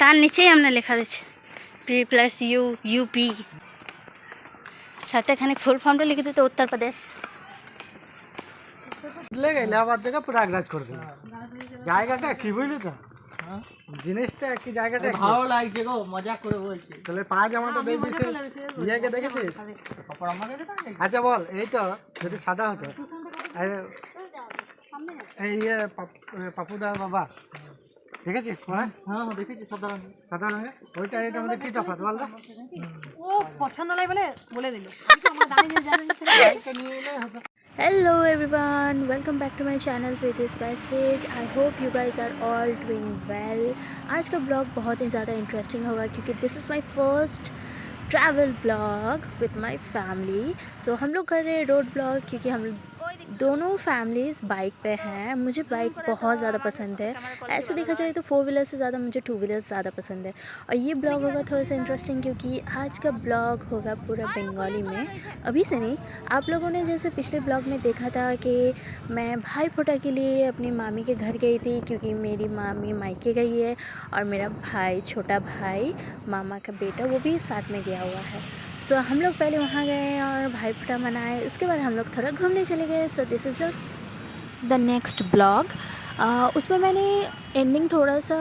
তার নিচেই আমরা লেখা রয়েছে P+U UP, সাথে এখানে ফুল ফর্মটা লিখে দিতে উত্তর প্রদেশ। ইলাহাবাদ থেকে প্রয়াগরাজ করে দেবে জায়গাটা কি বুঝলি তো, জিনিসটা কি জায়গাটা ভালো লাগছে গো, মজা করে বলছি। তাহলে পায়জামাটা দেখছিস, ইয়েকে দেখেছিস? আচ্ছা বল, এই তো যদি সাদা হতো, এই পাপুদা বাবা দেখেছিস? হ্যাঁ দেখেছি, সাদা রঙের। সাদা রঙের ওইটা এটার মধ্যে কি তফাৎ বল? ও পছন্দ নাই বলে বলে দিল। Hello everyone, welcome back to my channel Preeti's Passage. I hope you guys are all doing well. आज का ब्लॉग बहुत ही ज़्यादा इंटरेस्टिंग होगा क्योंकि this is my first travel blog with my family. So हम लोग कर रहे हैं रोड ब्लॉग क्योंकि हम दोनों फैमिलीज़ बाइक पे हैं। मुझे बाइक बहुत ज़्यादा पसंद है, ऐसे देखा जाए तो 4 व्हीलर से ज़्यादा मुझे 2 व्हीलर ज़्यादा पसंद है। और ये ब्लॉग होगा थोड़ा सा इंटरेस्टिंग क्योंकि आज का ब्लॉग होगा पूरा बंगाली में। अभी से नहीं, आप लोगों ने जैसे पिछले ब्लॉग में देखा था कि मैं भाई फोटा के लिए अपनी मामी के घर गई थी क्योंकि मेरी मामी मायके गई है और मेरा भाई, छोटा भाई, मामा का बेटा, वो भी साथ में गया हुआ है। सो हम लोग पहले वहाँ गए और भाई फोटा मनाए, उसके बाद हम लोग थोड़ा घूमने चले गए। So this is the next blog. उसमें मैंने एंडिंग थोड़ा सा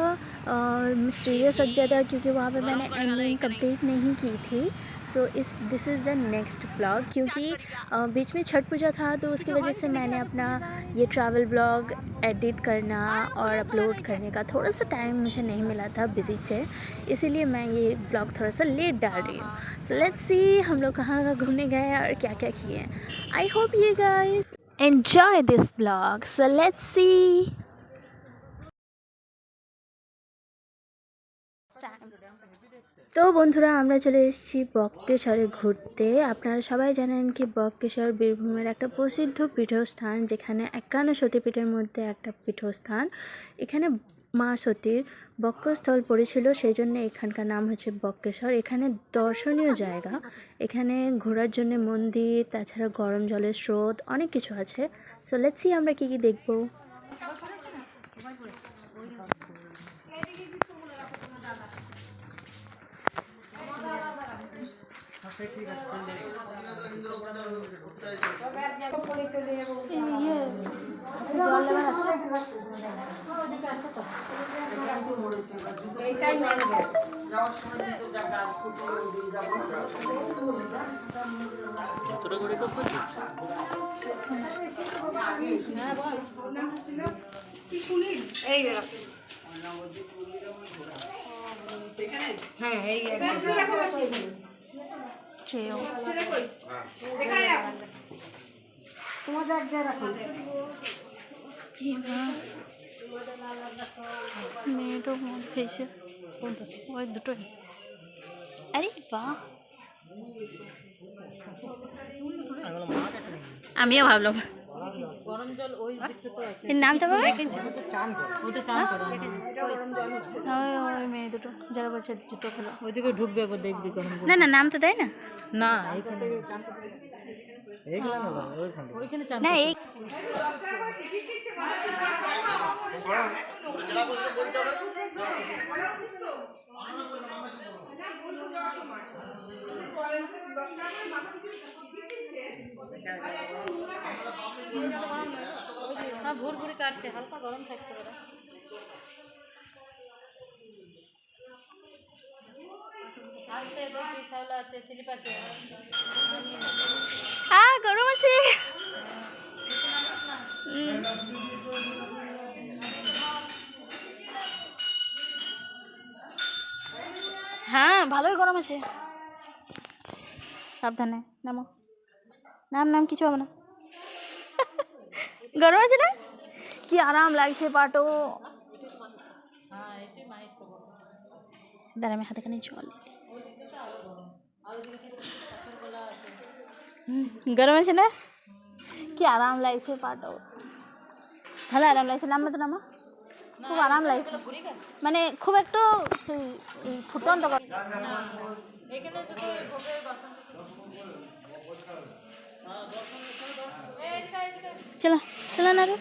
मिस्टीरियस रख दिया था क्योंकि वहाँ पे मैंने एंडिंग कंप्लीट नहीं की थी। So this is the next blog क्योंकि बीच में छठ पूजा था तो उसकी वजह से मैंने अपना ये ट्रैवल ब्लॉग एडिट करना और अपलोड करने का थोड़ा सा टाइम मुझे नहीं मिला था बिजी से, इसीलिए मैं ये ब्लॉग थोड़ा सा लेट डाल रही हूँ। सो लेट्स सी हम लोग कहाँ कहाँ घूमने गए और क्या क्या किए। I hope you guys enjoy this vlog, so let's see. তো বন্ধুরা, আমরা চলে এসেছি বক্রেশ্বরে ঘুরতে। আপনারা সবাই জানেন কি বক্রেশ্বর বীরভূমের একটা প্রসিদ্ধ পীঠস্থান, যেখানে 51 সতীপীঠের মধ্যে একটা পীঠস্থান। এখানে মা সতীর বক্ষস্থল পড়েছিল, সেই জন্য এখানকার নাম হচ্ছে বক্রেশ্বর। এখানে দর্শনীয় জায়গা, এখানে ঘোরার জন্য মন্দির, তাছাড়া গরম জলের স্রোত, অনেক কিছু আছে। সো লেটস সি আমরা কী কী দেখবো। আরে বাহ, আমিও ভাবলাম গরম জল ওই দিকতে তো আছে, এর নামটা বাবা চান করে, ওটা চান করে ওই মেয়ে দুটো যারা বলছে জুতো খোলা ওইদিকে ঢুকবে, একবার দেখবি গরম জল। না না, নাম তো দেয় না। না এখানে ওইখানে চান না, এই হ্যাঁ ভুল ভুল কাটছে, হালকা গরম থাকতে পারে। গরম আছে। হ্যাঁ ভালোই গরম আছে, সাবধানে নামো। নাম কিছু হবে না। গরম আছে না, কি আরাম লাগছে পাটো। দাঁড়া আমি হাতে খানি জল নিতে। গরম আছে না, কি আরাম লাগছে পাটো, ভালো আরাম লাগছে। নাম তো নামা, খুব আরাম লাগছে, মানে খুব একটু সেই ফুটন্ত। চলো চলো না রে,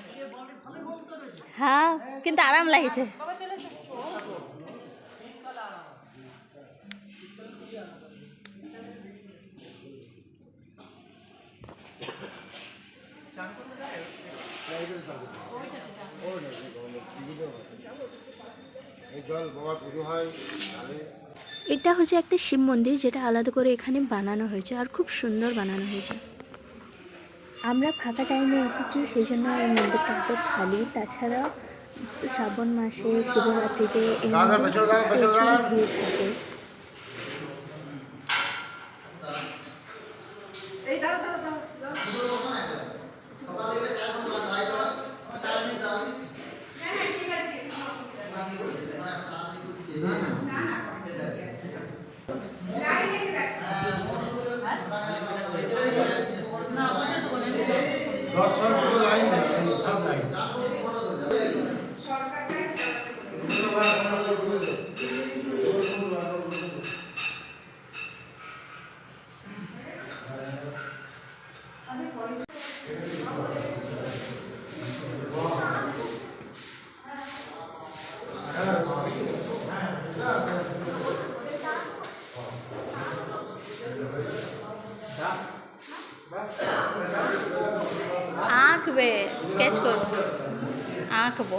হ্যাঁ কিন্তু আরাম লাগছে। এটা হচ্ছে একটা শিব মন্দির, যেটা আলাদা করে এখানে বানানো হয়েছে আর খুব সুন্দর বানানো হয়েছে। আমরা ফাঁকা টাইমে এসেছি, সেই জন্য এই মন্দিরটা একদম খালি। তাছাড়া শ্রাবণ মাসে শিবরাত্রিতে এই মন্দিরে প্রচুর ভিড় থাকে। আঁকবে, স্কেচ করবো, আঁকবো।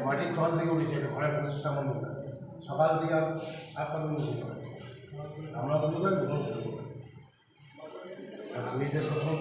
মাটির তল থেকে উঠেছে ঘরের প্রতিষ্ঠা বন্ধ, সকাল থেকে আপনার আমরা বন্ধ করে নিজের প্রথম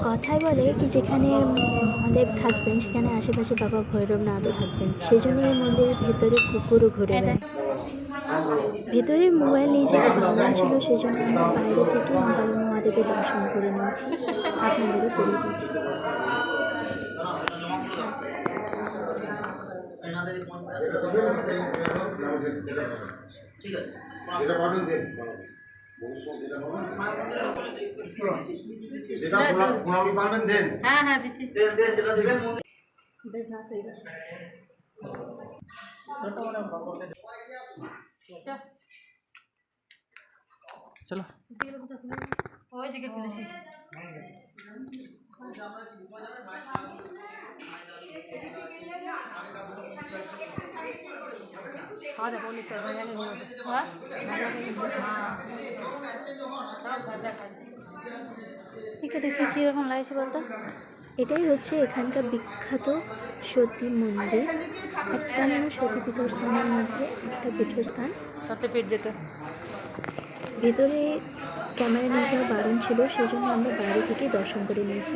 কথায় বলে কি, যেখানে মহাদেব থাকবেন সেখানে আশেপাশে বাবা ভৈরবনাথও থাকবেন। সেই জন্য এই মন্দিরের ভেতরে কুকুরও ঘুরে বেড়ায়। ভেতরে মোবাইল নিয়ে যাওয়া বারণ ছিল, সেই জন্য আমরা বাইরে থেকে বাবা মহাদেবের দর্শন করে নিয়েছি, আপনাদেরও করে দিয়েছি। হ্যাঁ হ্যাঁ দিচ্ছি। চলো ওই দিকে খুলেছি। খাওয়া যাবো তো ঠিক দেখে কীরকম লাগছে বলতো। এটাই হচ্ছে এখানকার বিখ্যাত সতী মন্দির, 51 সতী পীঠস্থানের মধ্যে একটা পীঠস্থান। সত্যপীঠ যেটা ভেতরে ক্যামেরা নিয়ে যাওয়া বারণ ছিল, সেই জন্য আমরা বাইরে থেকে দর্শন করে নিয়েছি।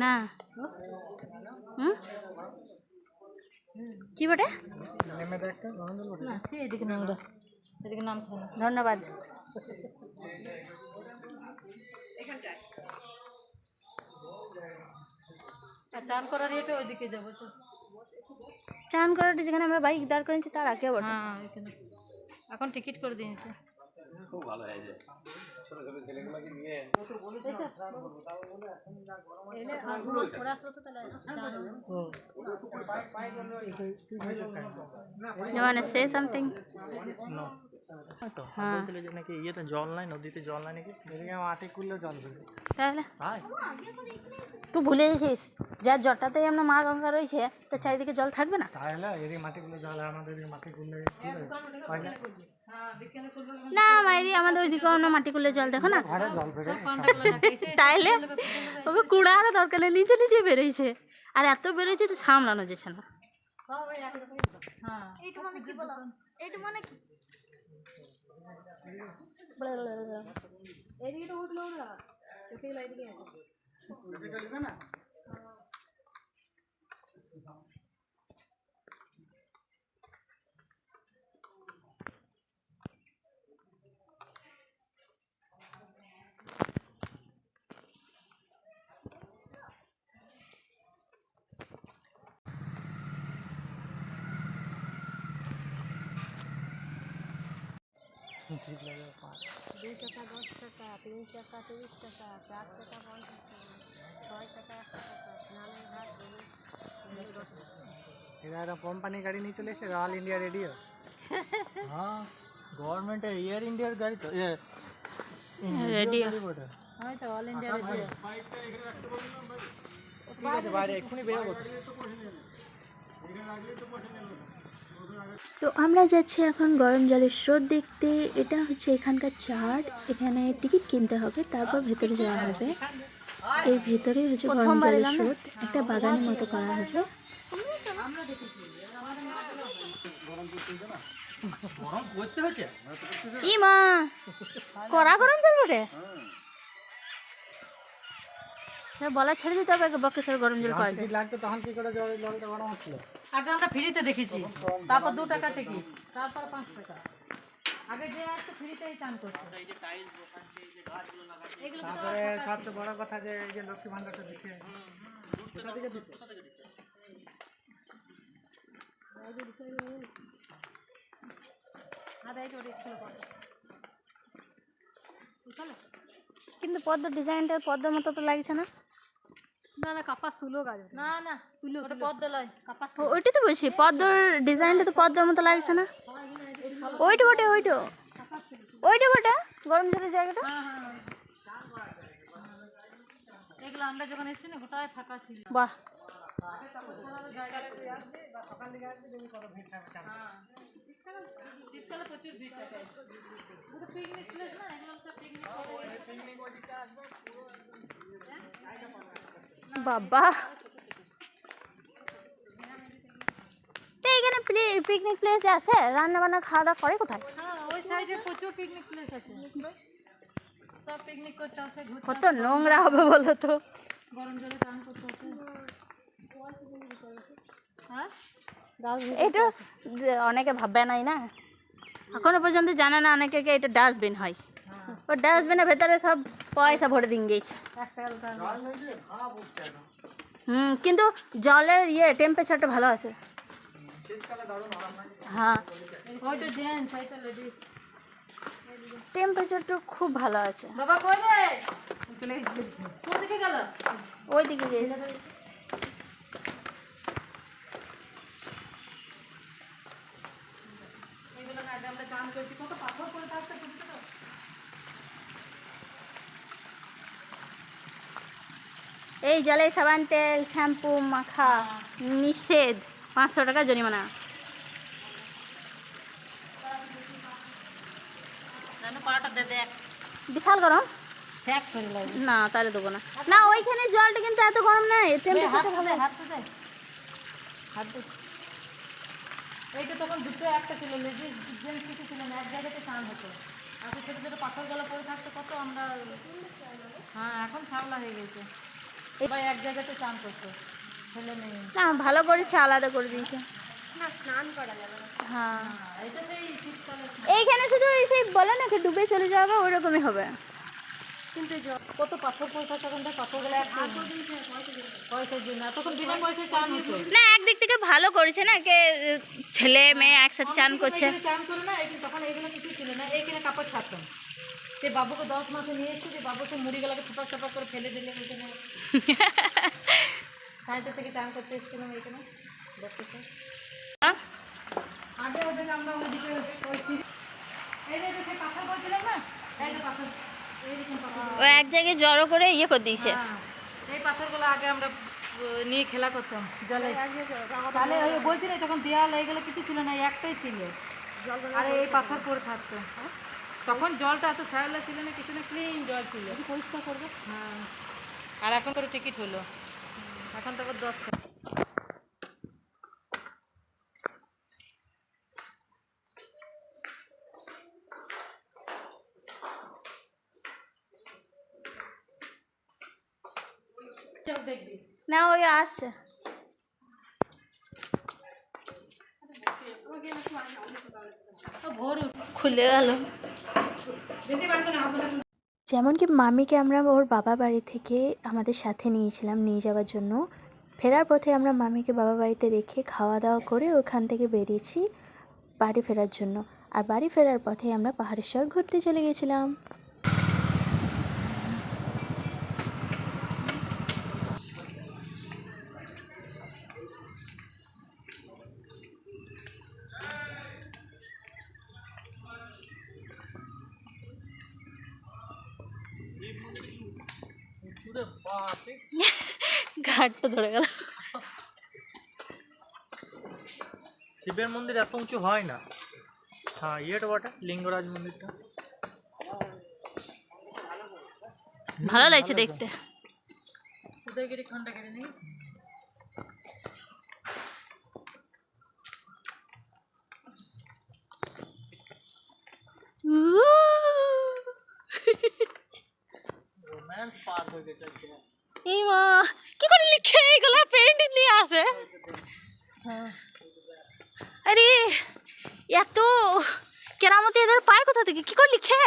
না কি বটে না, এদিকে নোংরা, এদিকে নাম। ধন্যবাদ। চান করার ইয়েটা ওইদিকে যাবো। চান করাটা যেখানে আমরা বাইক দাঁড় করেছি তার আগে বটে। হ্যাঁ ওইখানে এখন টিকিট করে দিয়েছে। খুব ভালো হয়েছে। ছোট ছোট ছেলেগুলোকে নিয়ে You want to say something? No. হ্যাঁ বলছিল যে নাকি ইয়েতে জল নাই, নদীতে জল নাই নাকি, এদিকে মাটি খুললে জল বেরোবে। তাহলে ভাই তুই ভুলে গেছিস যার জটাতেই আমরা মা গঙ্গা রয়েছে তো চারিদিকে জল থাকবে না? তাহলে এদিকে মাটি খুললে জল, আর আমাদের এদিকে মাটি খুললে হয় না? না মাইরি আমাদের ওইদিকে অন্য মাটি করলে জল দেখো না, ঘরে জল বেরোয়। তাইলে ওকে কুড়া আরো দরকার নেই, নিচে নিচে বেরোইছে, আর এত বেরোইছে তো সামলানো যাচ্ছে না। ঠিক লাগে 2 টাকা 10 টাকা, 3 টাকা 30 টাকা, 4 টাকা 50 টাকা, 6 টাকা 100 টাকা, স্নানের ঘাট এরা একটা কোম্পানি গাড়ি নিয়ে চলে এসে, রয়্যাল ইন্ডিয়া রেডিও। হ্যাঁ গভর্নমেন্টের এয়ার ইন্ডিয়ার গাড়ি তো, রেডিও আমি তো অল ইন্ডিয়া রেডিও। ঠিক আছে বাইরে এক্ষুনি বেরোবো। তো আমরা যাচ্ছি এখন গরম জলের স্রোত দেখতে। এটা হচ্ছে এখানকার চার্ট, এখানে টিকিট কিনতে হবে তারপর ভেতরে যাওয়া হবে। এর ভেতরে হচ্ছে গরম জলের স্রোত, একটা বাগানের মতো করা হয়েছে। ই মা কড়া গরম জল বটে, বলা ছেড়ে দিতে হবে বক্কেশ্বর গরম জল পাওয়া যায়। টিকিট লাগতো তখন কি করে জলটা গরম হচ্ছিল? আগে আমরা ফ্রিতে দেখেছি, তারপর 2 টাকা টিকিট, তারপর 5 টাকা। আগে যে আসতো ফ্রিতেই চান করতো। তারপরে সবচেয়ে বড় কথা যে এই যে লক্ষ্মী ভান্ডারটা দিচ্ছে, কোথা থেকে দিচ্ছে? কিন্তু পদ্ম ডিজাইনটা পদ্মের মতো তো লাগছে না। না না কাপাস তুলো গাছ, না না তুলো, ওটা পদ্ম লয় কাপাস। ওইটাই তো বলছি, পদ্মর ডিজাইনটা তো পদ্মের মতো লাগছে না। ওইটা বটে, ওইটা ওইটা বটে গরম জলের জায়গাটা। এগুলো আমরা যখন এসেছি না গোটায় ফাঁকা ছিল। বাহ শীতকালে প্রচুর ভিড় থাকে। পিকনিক প্লেস না, এগুলো সব পিকনিক বাবা, তো এখানে পিকনিক প্লেস আছে, রান্না বান্না খাওয়া দাওয়া করে কোথায়? হ্যাঁ ওই সাইডে প্রচুর পিকনিক প্লেস আছে, সব পিকনিক করতে আসে, ঘুরতে কত নোংরা হবে বলো তো। গরম জলে স্নান করতে আসে। হ্যাঁ এটা অনেকে ভাববে নাই না, এখনো পর্যন্ত জানে না অনেকে এটা ডাস্টবিন হয়। ও ডাস্টবিনের ভেতরে সব পয়সা ভরে দিন গেছে। কিন্তু জলের টেম্পারেচারটা ভালো আছে। হ্যাঁ ওইটা জেন্টস, এইটা লেডিস। টেম্পারেচারটা খুব ভালো আছে। বাবা কই রে? চলে গেছে। কোন দিকে গেল? ওই দিকে গেছে। এগুলো না আমরা চান করছি, কত পাথর পড়ে থাকতে ছোট ছোট। এই জলে সাবান তেল শ্যাম্পু মাখা নিষেধ, 500 টাকা জরিমানা। জানো পাটা দে দেখ, বিশাল গরম। চেক করে লাগবে। না তাহলে দেবো না। না ওইখানে জলটা কিন্তু এত গরম নাই, টেম্পারেচারটা ভালো। হাত দে, হাত দে। এইটা তখন দুটো একটা ছিল, লেডিস জেন্টস কিছু ছিল না, এক জায়গাতে চান হতো। আগে ছোটো ছোটো পাথরগুলো পড়ে থাকতো কত আমরা। হ্যাঁ এখন ছাওলা হয়ে গেছে, সবাই এক জায়গাতে চান করতো, ছেলে মেয়ে। না ভালো করেছে, আলাদা করে দিয়েছে। হ্যাঁ এটা সেই শীতকালে এইখানে শুধু সেই বলে না কি ডুবে চলে যাবে, ওই রকমই হবে। কিন্তু কত পাথর পড়ে থাকতো, তখন পাথরগুলো পয়সার জন্য, তখন বিনা পয়সায় চান হতো। না একদিক থেকে ভালো করেছে না, কে ছেলে মেয়ে একসাথে চান করছে। চান করে না, তখন এইগুলো কিছু ছিল না, এইখানে কাপড় ছাড়তাম। সে বাবুকে 10 মাসে নিয়ে এসেছি, যে বাবুকে মুড়িগুলোকে ছোপা ছোপা করে ফেলে দিলে ওইখানে সাইডে থেকে চান করতে এসেছিলাম এইখানে দেখতে। আগে ওদিকে আমরা ওইদিকে ওই এক জায়গায় জড়ো করে ইয়ে করে দিয়েছে। এই পাথরগুলো আগে আমরা নিয়ে খেলা করতাম জলে, তাহলে ওই বলছি না তখন দেয়াল হয়ে গেলে কিছু ছিল না, একটাই ছিল, আর এই পাথর পরে থাকতো। তখন জলটা এত শ্যাওলা ছিল না, কিছু না, ক্লিন জল ছিল, পরিষ্কার করবে। হ্যাঁ, আর এখন করে টিকিট হলো, এখন তো আবার 10 টাকা। দেখবি না ওই আসছে, খুলে গেল। যেমন কি মামিকে আমরা ওর বাবা বাড়ি থেকে আমাদের সাথে নিয়েছিলাম নিয়ে যাওয়ার জন্য, ফেরার পথে আমরা মামিকে বাবা বাড়িতে রেখে খাওয়া দাওয়া করে ওখান থেকে বেরিয়েছি বাড়ি ফেরার জন্য। আর বাড়ি ফেরার পথে আমরা পাহাড়ের শহর ঘুরতে চলে গেছিলাম। ঘাটটা ধরে গেল। শিবের মন্দির এত উঁচু হয় না। হ্যাঁ ইয়েটা বটে লিঙ্গরাজ মন্দিরটা ভালো লাগছে দেখতে। উদয়গিরি খণ্ডগিরি নেই, রোম্যান্স পার হয়ে গেছে আজকে। এই মা কি করে লিখে এগুলো পেন্ট নিয়ে আসে। আরে এত কেরামতি এদের পায় কোথা থেকে, কি করে লিখে?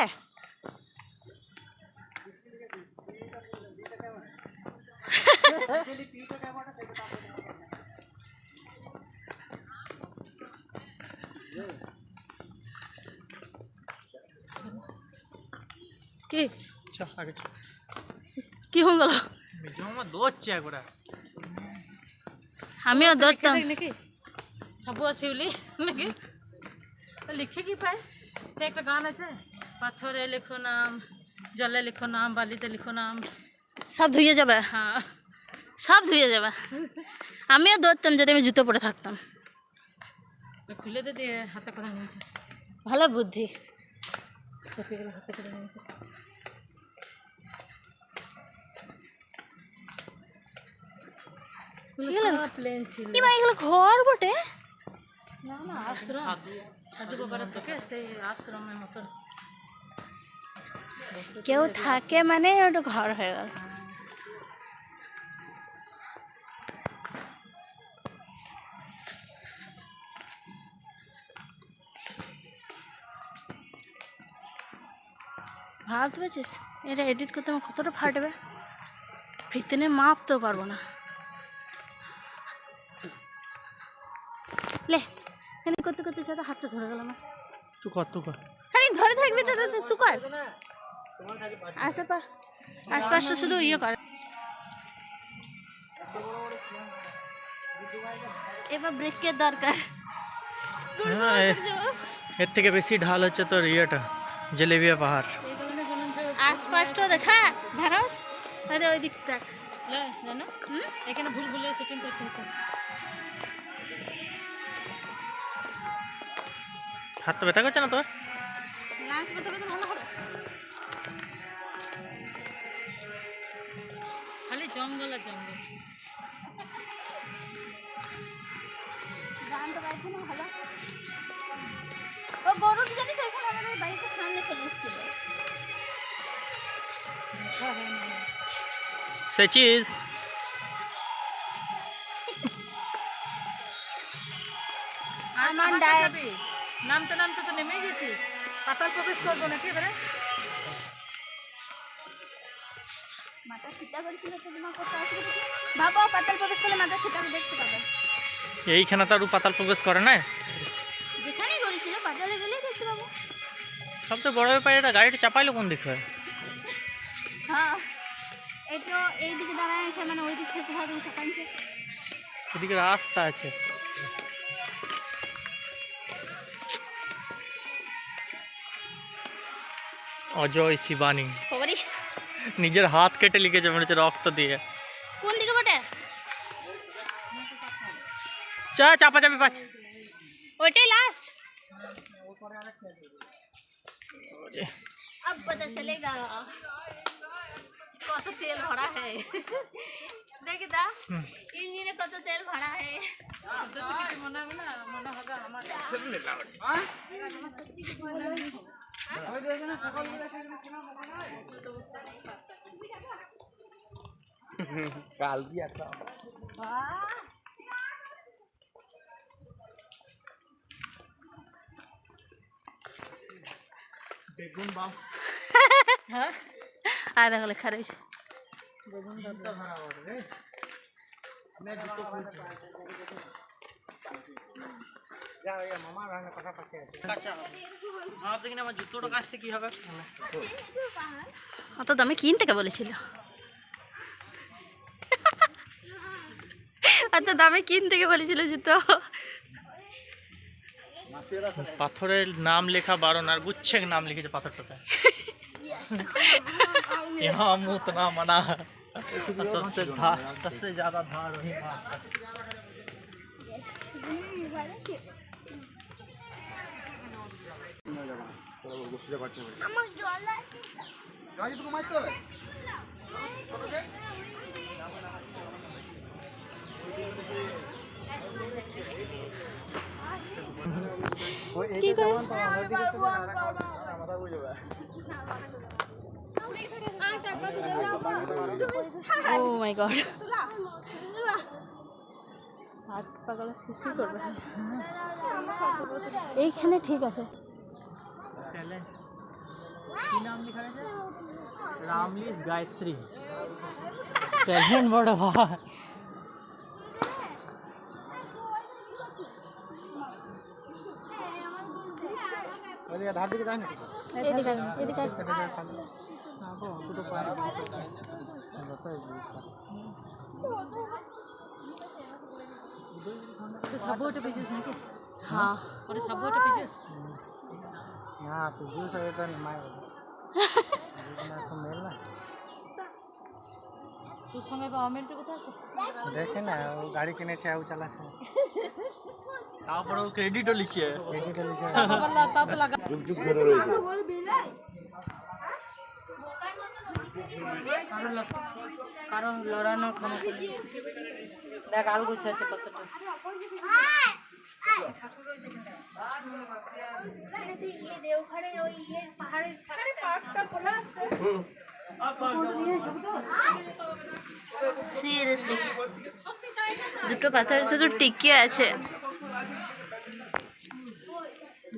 কি আগে কি হয়ে গেল? দৌড়ছে একবার, আমিও দৌড়তাম নাকি সবু শিউলি নাকি লিখে কি পায়। সে একটা গান আছে, পাথরে লেখো নাম, জলে লেখো নাম, বালিতে লিখো নাম, সব ধুয়ে যাবে। হ্যাঁ সব ধুয়ে যাবে। আমিও দৌড়তাম যদি আমি জুতো পরে থাকতাম। খুলে দিয়ে হাতে করে নিয়েছে, ভালো বুদ্ধি। চটিগুলো হাতে করে নিয়েছে। প্লেন ছিল এগুলো ঘর বটে না, না আশ্রম, সাধু বাবার থেকে সেই আশ্রমের মতন কেউ থাকে মানে ওটা ঘর হয়ে গেল। ভাবতে পারছিস এটা এডিট করতে আমার কতটা ফাটবে, ফিতনে মাপতেও পারবো না। লে এখানে করতে করতে যত হাতটা ধরে গেল আমার। তুই কর খালি ধরে থাকবি তো, তুই কর আশপাশটা শুধু ইয়ে কর। এবার ব্রেকের দরকার। এর থেকে বেশি ঢাল হচ্ছে তোর ইয়েটা জলেবিয়া পাহাড়। আশপাশটা দেখা ঢাড়স। আরে ওই দিক দেখ জানো এখানে ভুল ভুলে শুটিং করতে হতো। হাত তো ব্যথা করছে না তোর? লাঞ্চ করতে করতে ভালো হবে। খালি জঙ্গল আর জঙ্গল। গানটা বাজছে না ভালো। ও গরুটি জানিস ওইখানে আমাদের বাড়িতে সামনে চলে এসেছিল। সে চিজ আমার ডায়েট নামতে নামতে তো নেমে গেছি, পাতাল প্রবেশ করবো নাকি এবারে? মাথা সিটা করেছিল তো তোমার করতে আসবে বাবা, পাতাল প্রবেশ করলে মাথা সিটা দেখতে পাবে। এইখানে তার পাতাল প্রবেশ করে না, যেখানেই করেছিল পাতালে গেলে দেখতে পাবো। সবচেয়ে বড় ব্যাপার এটা গাড়িটা চাপাইলো কোন দিক হয়? হ্যাঁ এটা এই দিকে দাঁড়ায় আছে মানে ওই দিক থেকে হবে চাকানছে। এদিকে রাস্তা আছে। অজয় শিবানী বাবারি নিজের হাত কেটে লিখেছে মনে হচ্ছে রক্ত দিয়ে। কোন দিকে বটে? চাপা চাপি পাঁচ। ওইটাই লাস্ট। अब पता चलेगा কত তেল ভরা है। দেখি দা ইঞ্জিনে কত তেল ভরা है। মনে হবে না, মনে হবে আমার কাল কি একটা বেগুন বাম হ্যাঁ আর দেখো লেখা রয়েছে বেগুন দাদা ভরা রে मैं জুতো খুলছি যা ওই মামা রান্না কথা পাশে আছে। আচ্ছা ভাব দেখি না আমার জুতোটা কাচতে কি হবে। অত দামে কিনতে কে বলেছিল? অত দামে কিনতে কে বলেছিল জুতো? পাথরের নাম লেখা বারণ আর গুচ্ছে নাম লিখেছে পাথরটাতে। यहाँ मुँह उतना मना है और सबसे ज्यादा धार वही मारता है। কি করে? ও মাই গড, হাত পাগলা কিছু করবে। এইখানে ঠিক আছে। কি নাম লেখা আছে? রামলিস গায়ত্রী। ট্যালেন্ট বড় ভাই। ওইদিকে ধার দিকে যায় না কিছু। এদিকে এদিকে দুটো পায় যত সাবুটা পেয়েছিস নাকি? হ্যাঁ ওটা সাবুটা পেয়েছিস? না পিজুস এটা নিমাই এখন মেল না তোর সঙ্গে গভর্নমেন্টের কথা আছে? দেখে না ও গাড়ি কিনেছে ও চালাচ্ছে তারপরে ও ক্রেডিটও লিখছে। এডিটর লিখে তাও তো লাগা যুগ যুগ ধরে রয়েছে। কারণ লড়ানোর ক্ষমতা নেই। দেখ আল গুছ আছে কতটা। সিরিয়াসলি দুটো পাথর শুধু টিকে আছে।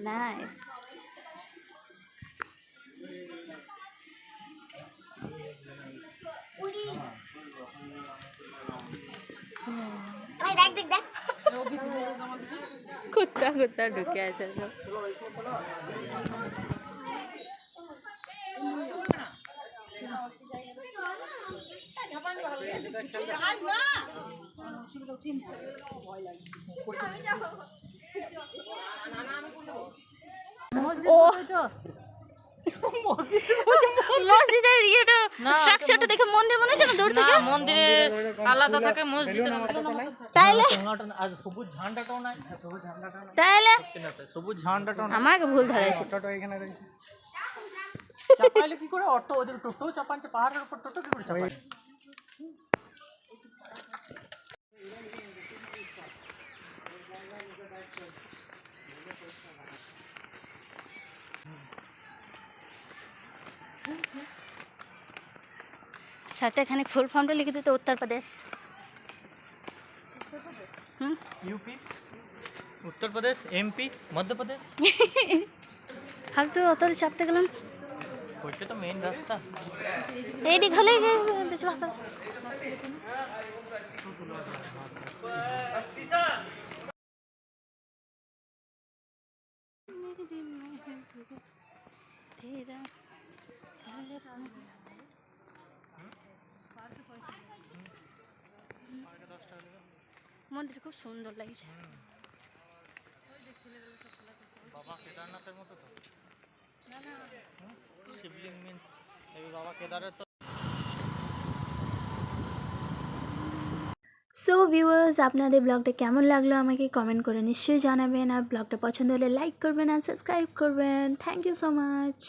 নাইস। কুত্তা কুত্তা ঢুকে আছে সব। ও মসজিদের ইয়েটা স্ট্রাকচারটা দেখে মন্দির মনে হচ্ছে না দূর থেকে? মন্দিরে আলাদা থাকে, মসজিদে তাইলে আর সবুজ ঝান্ডাটাও নাই। তাইলে সবুজ ঝান্ডাটাও নাই। আমাকে ভুল ধরাইছে। টোটো এখানে রয়েছে চাপাইলে কি করে? অটো ওদের টোটো চাপাচ্ছে, পাহাড়ের উপর টোটো কি করে চাপায়? সাথে এখানে ফুল ফর্মটা লিখে দিতে উত্তর প্রদেশ। UP, Uttar Pradesh, MP, Madhya Pradesh. ফালতু অত চাপতে গেলাম। ওইটা তো মেইন রাস্তা। এই দিক হলে বেশি ভালো। মন্দির খুব সুন্দর লাগছে। বাবা কেদারনাথের মতো তো। শিবলিঙ্গ মিন্স এই বাবা কেদারের তো সো ভিউয়ার্স, আপনাদের ব্লগটা কেমন লাগলো আমাকে কমেন্ট করে নিশ্চয়ই জানাবেন, আর ব্লগটা পছন্দ হলে লাইক করবেন আর সাবস্ক্রাইব করবেন। Thank you so much.